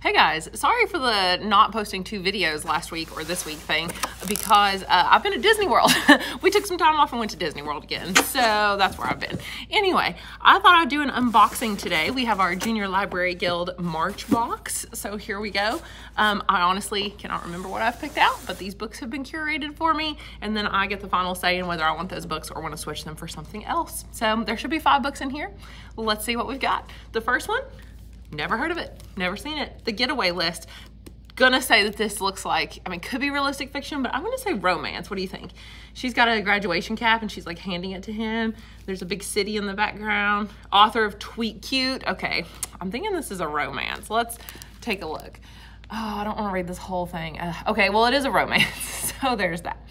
Hey guys, sorry for the not posting 2 videos last week or this week thing because I've been at Disney World. We took some time off and went to Disney World again, so that's where I've been. Anyway, I thought I'd do an unboxing today. We have our Junior Library Guild March box, so here we go. I honestly cannot remember what I've picked out, but these books have been curated for me, and then I get the final say in whether I want those books or want to switch them for something else. So there should be 5 books in here. Let's see what we've got. The first one, never heard of it, never seen it. The Getaway List. Gonna say that this looks like, I mean, could be realistic fiction, but I'm gonna say romance. What do you think? She's got a graduation cap and she's like handing it to him. There's a big city in the background. Author of Tweet Cute. Okay, I'm thinking this is a romance. Let's take a look. Oh, I don't wanna read this whole thing. Okay, well, it is a romance, so there's that.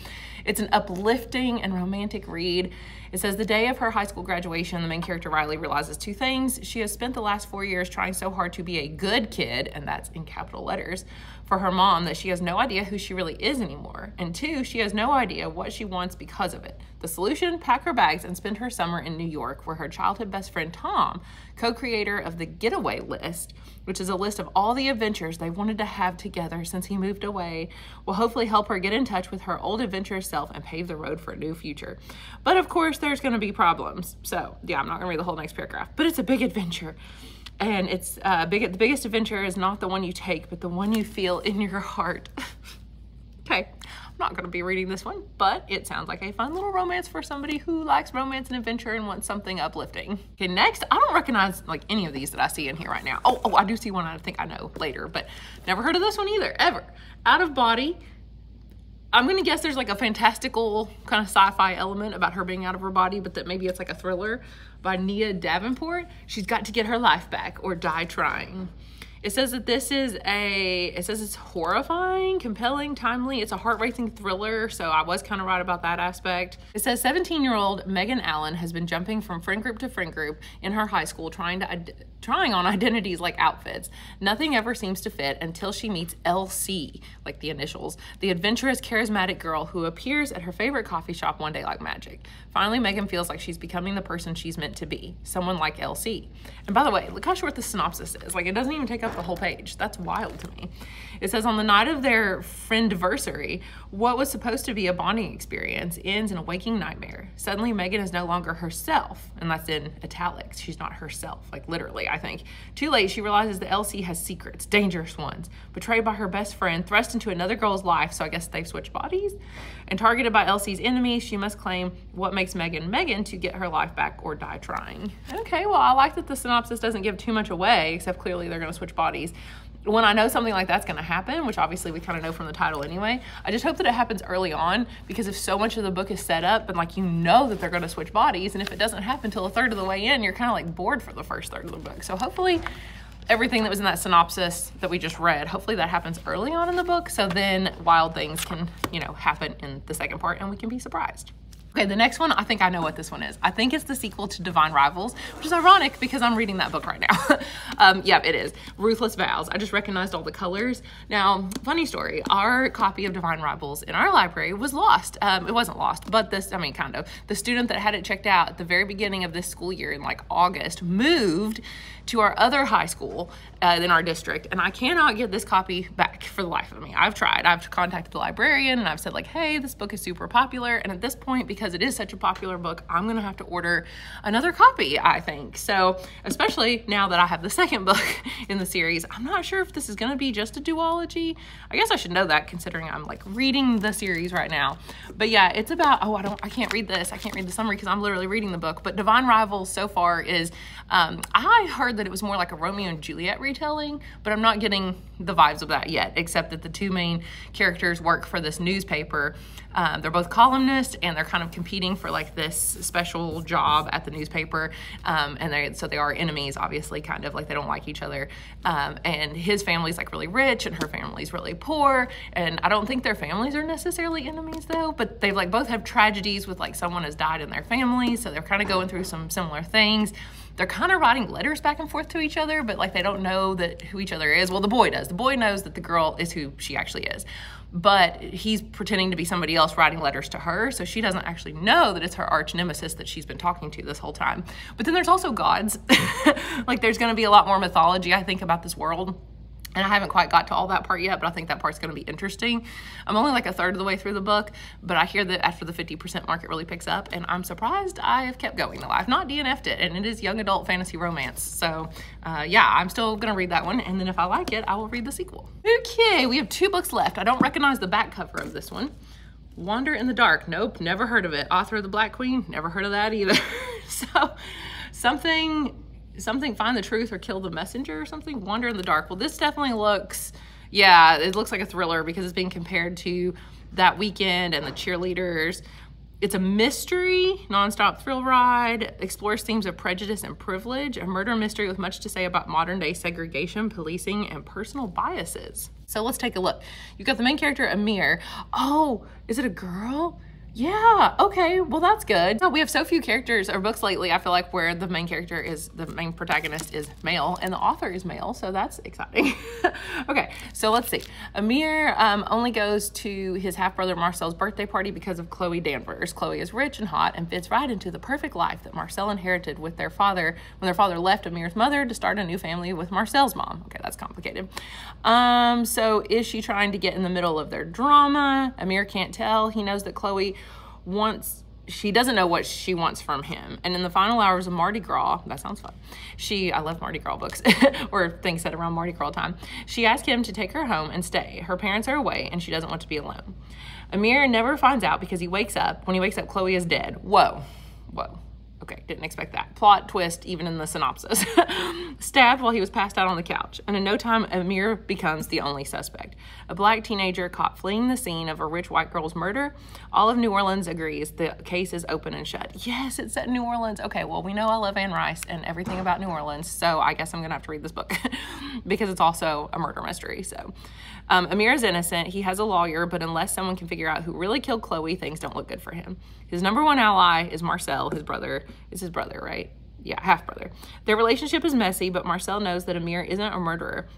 It's an uplifting and romantic read. It says the day of her high school graduation, the main character Riley realizes 2 things. She has spent the last 4 years trying so hard to be a good kid, and that's in capital letters, for her mom that she has no idea who she really is anymore. And 2, she has no idea what she wants because of it. The solution, pack her bags and spend her summer in New York, where her childhood best friend Tom, co-creator of the Getaway List, which is a list of all the adventures they wanted to have together since he moved away, will hopefully help her get in touch with her old adventurous self and pave the road for a new future. But of course, there's gonna be problems. So yeah, I'm not gonna read the whole next paragraph, but it's a big adventure. And it's the biggest adventure is not the one you take, but the one you feel in your heart. Okay, I'm not gonna be reading this one, but it sounds like a fun little romance for somebody who likes romance and adventure and wants something uplifting. Okay, next, I don't recognize like any of these that I see in here right now. Oh, I do see one I think I know later, but never heard of this one either, ever. Out of Body. I'm gonna guess there's like a fantastical kind of sci-fi element about her being out of her body, but that maybe it's like a thriller by Nia Davenport. She's got to get her life back or die trying. It says that this is it says it's horrifying, compelling, timely. It's a heart-racing thriller, so I was kind of right about that aspect. It says 17-year-old Megan Allen has been jumping from friend group to friend group in her high school, trying on identities like outfits. Nothing ever seems to fit until she meets LC, like the initials, the adventurous, charismatic girl who appears at her favorite coffee shop one day like magic. Finally, Megan feels like she's becoming the person she's meant to be, someone like LC. And by the way, look how short the synopsis is. Like, it doesn't even take up the whole page. That's wild to me. It says, on the night of their friendiversary, what was supposed to be a bonding experience ends in a waking nightmare. Suddenly, Megan is no longer herself, and that's in italics. She's not herself, like literally, I think. Too late, she realizes that Elsie has secrets, dangerous ones, betrayed by her best friend, thrust into another girl's life, so I guess they've switched bodies, and targeted by Elsie's enemies. She must claim what makes Megan Megan to get her life back or die trying. Okay, well, I like that the synopsis doesn't give too much away, except clearly they're gonna switch bodies. When I know something like that's gonna happen, which obviously we kind of know from the title anyway, I just hope that it happens early on, because if so much of the book is set up and like you know that they're gonna switch bodies, and if it doesn't happen till a third of the way in, you're kind of like bored for the first third of the book. So hopefully everything that was in that synopsis that we just read, hopefully that happens early on in the book, so then wild things can, you know, happen in the second part and we can be surprised. Okay, the next one, I think I know what this one is. I think it's the sequel to Divine Rivals, which is ironic because I'm reading that book right now. Yeah, it is. Ruthless Vows. I just recognized all the colors. Now, funny story, our copy of Divine Rivals in our library was lost. It wasn't lost, but this, I mean, kind of. The student that had it checked out at the very beginning of this school year in like August moved to our other high school in our district, and I cannot get this copy back for the life of me. I've tried. I've contacted the librarian and I've said like, hey, this book is super popular, and at this point, because it is such a popular book, I'm gonna have to order another copy, I think. So, especially now that I have the second book in the series, I'm not sure if this is gonna be just a duology. I guess I should know that considering I'm like reading the series right now. But yeah, it's about, oh, I can't read this. I can't read the summary because I'm literally reading the book. But Divine Rivals so far is, I heard that it was more like a Romeo and Juliet retelling, but I'm not getting the vibes of that yet, except that the 2 main characters work for this newspaper. They're both columnists, and they're kind of competing for like this special job at the newspaper, and so they are enemies, obviously, kind of like they don't like each other, and his family's like really rich and her family's really poor, and I don't think their families are necessarily enemies though, but they like both have tragedies with like someone has died in their family, so they're kind of going through some similar things. They're kind of writing letters back and forth to each other, but like they don't know that who each other is. Well, the boy does. The boy knows that the girl is who she actually is, but he's pretending to be somebody else writing letters to her, so she doesn't actually know that it's her arch nemesis that she's been talking to this whole time. But then there's also gods. Like there's gonna be a lot more mythology, I think, about this world. And I haven't quite got to all that part yet, but I think that part's going to be interesting. I'm only like a third of the way through the book, but I hear that after the 50% mark, it really picks up, and I'm surprised I have kept going though. I've not DNF'd it, and it is young adult fantasy romance. So yeah, I'm still going to read that one, and then if I like it, I will read the sequel. Okay, we have 2 books left. I don't recognize the back cover of this one. Wander in the Dark. Nope, never heard of it. Author of the Black Queen. Never heard of that either. So something Find the Truth or Kill the Messenger or something. Wander in the Dark. Well, this definitely looks, yeah, it looks like a thriller because it's being compared to That Weekend and The Cheerleaders. It's a mystery, nonstop thrill ride, explores themes of prejudice and privilege, a murder mystery with much to say about modern day segregation, policing, and personal biases. So let's take a look. You've got the main character, Amir. Oh, is it a girl? Yeah, okay, well that's good. So we have so few characters or books lately, I feel like, where the main protagonist is male and the author is male, so that's exciting. Okay, so let's see. Amir only goes to his half-brother Marcel's birthday party because of Chloe Danvers. Chloe is rich and hot and fits right into the perfect life that Marcel inherited with their father when their father left Amir's mother to start a new family with Marcel's mom. Okay, that's complicated. So is she trying to get in the middle of their drama? Amir can't tell. He knows that Chloe she doesn't know what she wants from him. And in the final hours of Mardi Gras, that sounds fun. I love Mardi Gras books or things set around Mardi Gras time. She asked him to take her home and stay. Her parents are away and she doesn't want to be alone. Amir never finds out because when he wakes up, Chloe is dead. Whoa. Okay, didn't expect that. Plot twist, even in the synopsis. Stabbed while he was passed out on the couch. And in no time, Amir becomes the only suspect. A black teenager caught fleeing the scene of a rich white girl's murder. All of New Orleans agrees the case is open and shut. Yes, it's set in New Orleans. Okay, well, we know I love Anne Rice and everything about New Orleans, so I guess I'm gonna have to read this book because it's also a murder mystery, so. Amir is innocent. He has a lawyer, but unless someone can figure out who really killed Chloe, things don't look good for him. His number one ally is Marcel, his brother. It's his brother, right? Yeah, half-brother. Their relationship is messy, but Marcel knows that Amir isn't a murderer,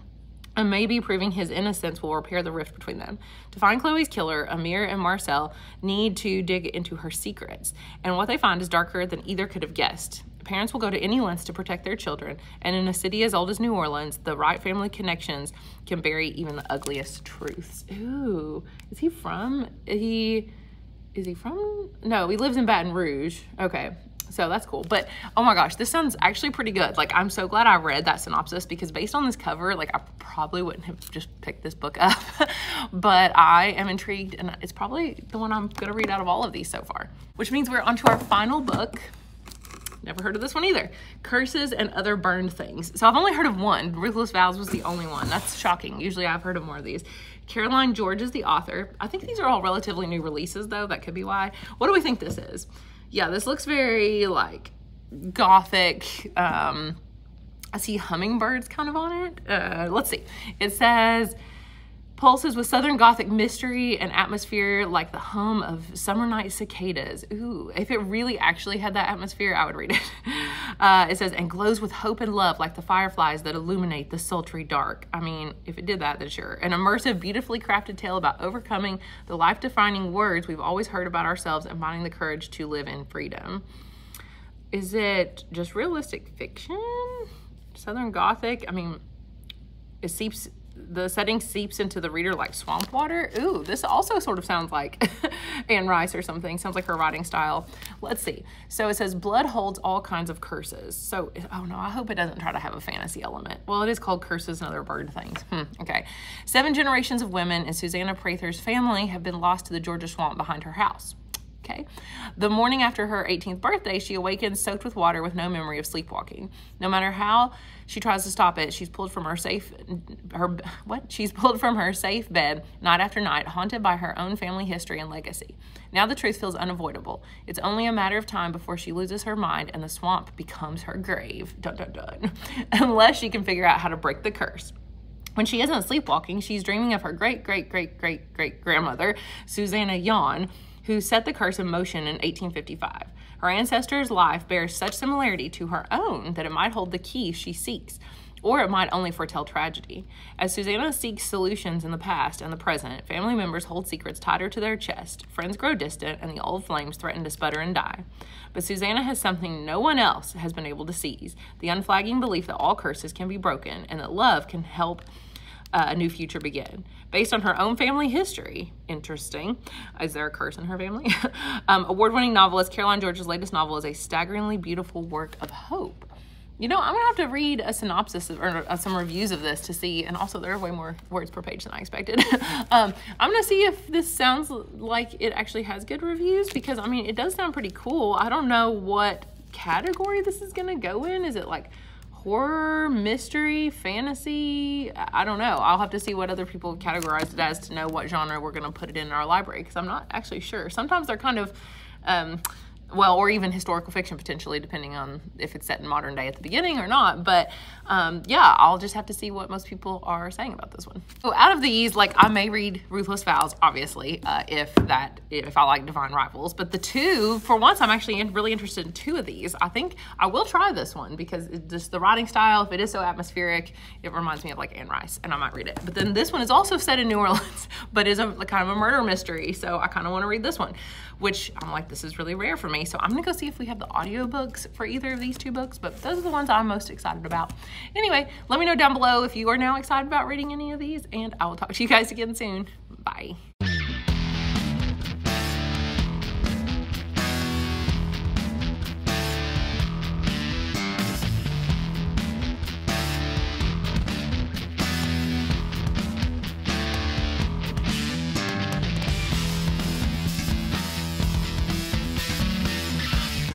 and maybe proving his innocence will repair the rift between them. To find Chloe's killer, Amir and Marcel need to dig into her secrets, and what they find is darker than either could have guessed. Parents will go to any lengths to protect their children, and in a city as old as New Orleans, the right family connections can bury even the ugliest truths. Ooh, is he from? No, he lives in Baton Rouge. Okay, so that's cool. But oh my gosh, this sounds actually pretty good. Like, I'm so glad I read that synopsis because based on this cover, like, I probably wouldn't have just picked this book up. But I am intrigued, and it's probably the one I'm gonna read out of all of these so far. Which means we're on to our final book. Never heard of this one either. Curses and Other Burned Things. So I've only heard of one. Ruthless Vows was the only one. That's shocking. Usually I've heard of more of these. Caroline George is the author. I think these are all relatively new releases though. That could be why. What do we think this is? Yeah, this looks very like gothic. I see hummingbirds kind of on it. Let's see. It says, pulses with Southern Gothic mystery and atmosphere like the hum of summer night cicadas. Ooh, if it really actually had that atmosphere, I would read it. It says, and glows with hope and love like the fireflies that illuminate the sultry dark. I mean, if it did that, then sure. An immersive, beautifully crafted tale about overcoming the life-defining words we've always heard about ourselves and finding the courage to live in freedom. Is it just realistic fiction? Southern Gothic? I mean, the setting seeps into the reader like swamp water. Ooh, this also sort of sounds like Anne Rice or something. Sounds like her writing style. Let's see. So it says, blood holds all kinds of curses. So, oh no, I hope it doesn't try to have a fantasy element. Well, it is called Curses and Other Burned Things. Okay. 7 generations of women in Susanna Prather's family have been lost to the Georgia swamp behind her house. Okay. The morning after her 18th birthday, she awakens soaked with water with no memory of sleepwalking. No matter how she tries to stop it, she's pulled from her safe bed night after night, haunted by her own family history and legacy. Now the truth feels unavoidable. It's only a matter of time before she loses her mind and the swamp becomes her grave. Dun, dun, dun. Unless she can figure out how to break the curse. When she isn't sleepwalking, she's dreaming of her great-great-great-great-great-grandmother, Susanna Yon, who set the curse in motion in 1855. Her ancestor's life bears such similarity to her own that it might hold the key she seeks, or it might only foretell tragedy. As Susanna seeks solutions in the past and the present, family members hold secrets tighter to their chest, friends grow distant, and the old flames threaten to sputter and die. But Susanna has something no one else has been able to seize, the unflagging belief that all curses can be broken and that love can help a new future begin. Based on her own family history. Interesting. Is there a curse in her family? Award-winning novelist Caroline George's latest novel is a staggeringly beautiful work of hope. You know, I'm gonna have to read a synopsis or some reviews of this to see, and also there are way more words per page than I expected. I'm gonna see if this sounds like it actually has good reviews, because I mean, it does sound pretty cool. I don't know what category this is gonna go in. Is it like horror, mystery, fantasy? I don't know. I'll have to see what other people have categorized it as to know what genre we're gonna put it in our library, because I'm not actually sure. Sometimes they're kind of, well, or even historical fiction potentially, depending on if it's set in modern day at the beginning or not. But yeah, I'll just have to see what most people are saying about this one. So out of these, like, I may read Ruthless Vows, obviously, if I like Divine Rivals. But the two, for once, I'm actually really interested in two of these. I think I will try this one, because just the writing style, if it is so atmospheric, it reminds me of like Anne Rice, and I might read it. But then this one is also set in New Orleans, but is a kind of a murder mystery. So I kind of want to read this one, which I'm like, this is really rare for me. So I'm gonna go see if we have the audiobooks for either of these two books, but those are the ones I'm most excited about. Anyway, let me know down below if you are now excited about reading any of these, and I will talk to you guys again soon. Bye.